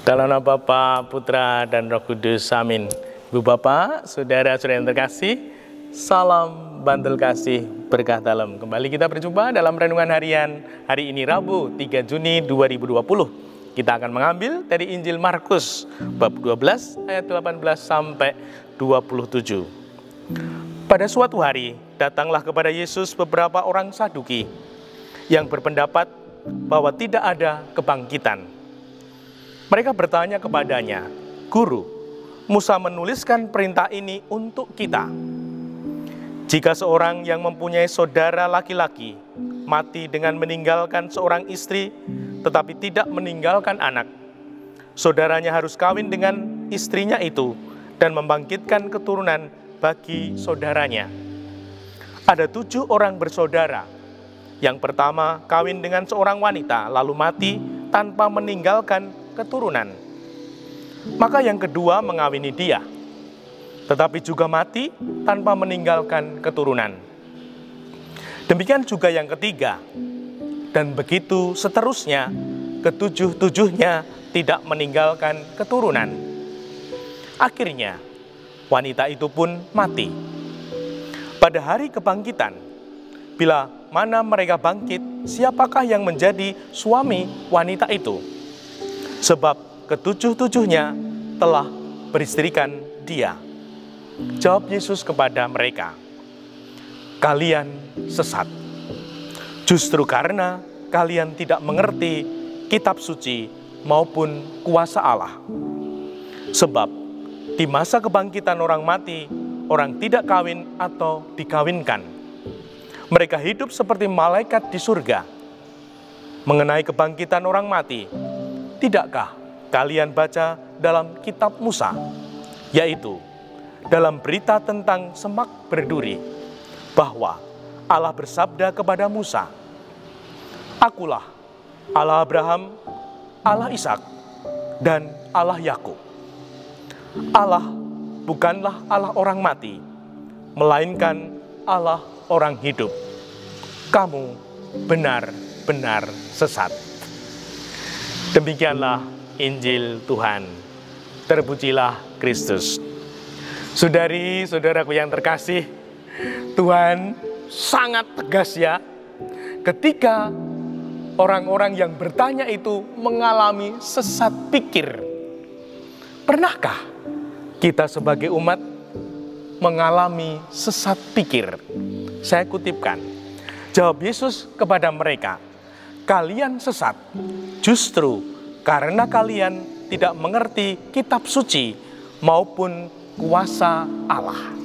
Dalam nama Bapa, Putra, dan Roh Kudus, amin. Ibu Bapak, saudara-saudara yang terkasih, salam bantul kasih berkah dalam. Kembali kita berjumpa dalam renungan harian hari ini Rabu 3 Juni 2020. Kita akan mengambil dari Injil Markus bab 12 ayat 18 sampai 27. Pada suatu hari, datanglah kepada Yesus beberapa orang Saduki yang berpendapat bahwa tidak ada kebangkitan. Mereka bertanya kepadanya, "Guru, Musa menuliskan perintah ini untuk kita. Jika seorang yang mempunyai saudara laki-laki mati dengan meninggalkan seorang istri, tetapi tidak meninggalkan anak, saudaranya harus kawin dengan istrinya itu dan membangkitkan keturunan bagi saudaranya. Ada 7 orang bersaudara. Yang pertama kawin dengan seorang wanita, lalu mati tanpa meninggalkan keturunan. Maka yang kedua mengawini dia, tetapi juga mati tanpa meninggalkan keturunan. Demikian juga yang ketiga, dan begitu seterusnya, ketujuh-tujuhnya tidak meninggalkan keturunan. Akhirnya, wanita itu pun mati. Pada hari kebangkitan, bila mana mereka bangkit, siapakah yang menjadi suami wanita itu? Sebab ketujuh-tujuhnya telah beristrikan dia." Jawab Yesus kepada mereka, "Kalian sesat, justru karena kalian tidak mengerti kitab suci maupun kuasa Allah. Sebab di masa kebangkitan orang mati, orang tidak kawin atau dikawinkan. Mereka hidup seperti malaikat di surga. Mengenai kebangkitan orang mati, tidakkah kalian baca dalam kitab Musa, yaitu dalam berita tentang semak berduri, bahwa Allah bersabda kepada Musa, 'Akulah Allah Abraham, Allah Ishak, dan Allah Yakub.' Allah bukanlah Allah orang mati, melainkan Allah orang hidup. Kamu benar-benar sesat." Demikianlah Injil Tuhan. Terpujilah Kristus. Saudari-saudaraku yang terkasih, Tuhan sangat tegas ya, ketika orang-orang yang bertanya itu mengalami sesat pikir. Pernahkah kita sebagai umat mengalami sesat pikir? Saya kutipkan, jawab Yesus kepada mereka, "Kalian sesat, justru karena kalian tidak mengerti kitab suci maupun kuasa Allah."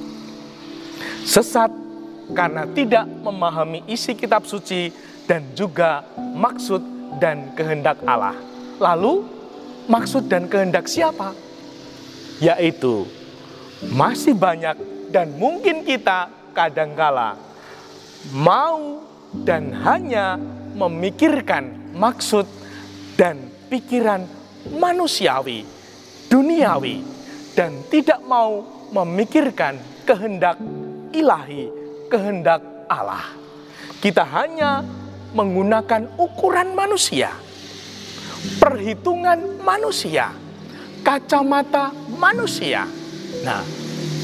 Sesat karena tidak memahami isi kitab suci dan juga maksud dan kehendak Allah. Lalu, maksud dan kehendak siapa? Yaitu masih banyak dan mungkin kita kadangkala mau dan hanya memikirkan maksud dan pikiran manusiawi, duniawi, dan tidak mau memikirkan kehendak ilahi, kehendak Allah. Kita hanya menggunakan ukuran manusia, perhitungan manusia, kacamata manusia. Nah,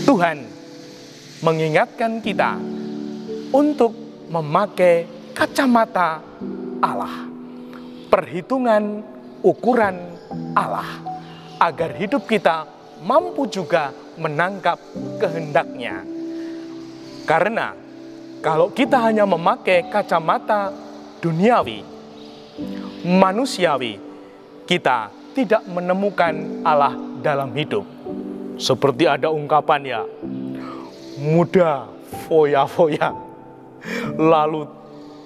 Tuhan mengingatkan kita untuk memakai kacamata Allah, perhitungan ukuran Allah, agar hidup kita mampu juga menangkap kehendaknya. Karena kalau kita hanya memakai kacamata duniawi, manusiawi, kita tidak menemukan Allah dalam hidup. Seperti ada ungkapan ya, muda foya-foya, lalu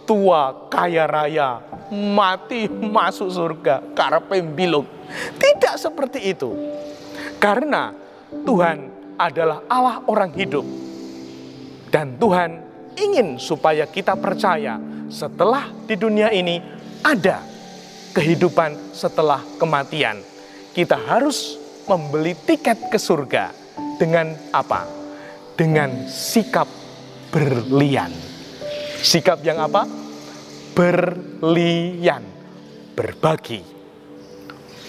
tua kaya raya, mati masuk surga, karepe mbiluk. Tidak seperti itu. Karena Tuhan adalah Allah orang hidup. Dan Tuhan ingin supaya kita percaya setelah di dunia ini ada kehidupan setelah kematian. Kita harus membeli tiket ke surga dengan apa? Dengan sikap berlian. Sikap yang apa? Berlian. Berbagi.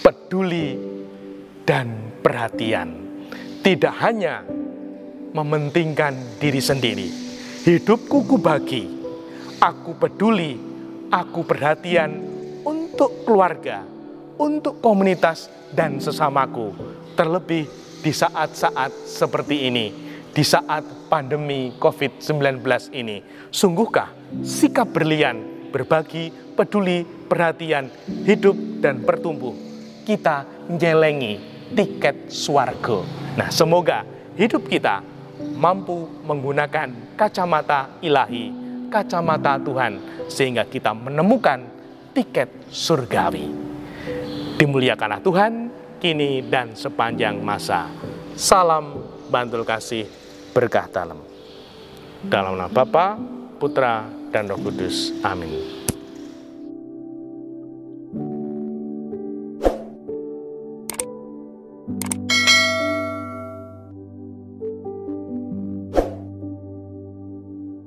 Peduli dan perhatian. Tidak hanya mementingkan diri sendiri. Hidupku kubagi, aku peduli, aku perhatian untuk keluarga, untuk komunitas dan sesamaku. Terlebih di saat-saat seperti ini, di saat pandemi COVID-19 ini. Sungguhkah sikap berlian, berbagi, peduli, perhatian, hidup dan bertumbuh, kita nyelengi tiket swarga. Nah, semoga hidup kita mampu menggunakan kacamata ilahi, kacamata Tuhan, sehingga kita menemukan tiket surgawi. Dimuliakanlah Tuhan, kini dan sepanjang masa. Salam Bantul Kasih, berkah dalam. Dalam nama Bapa, Putra, dan Roh Kudus. Amin.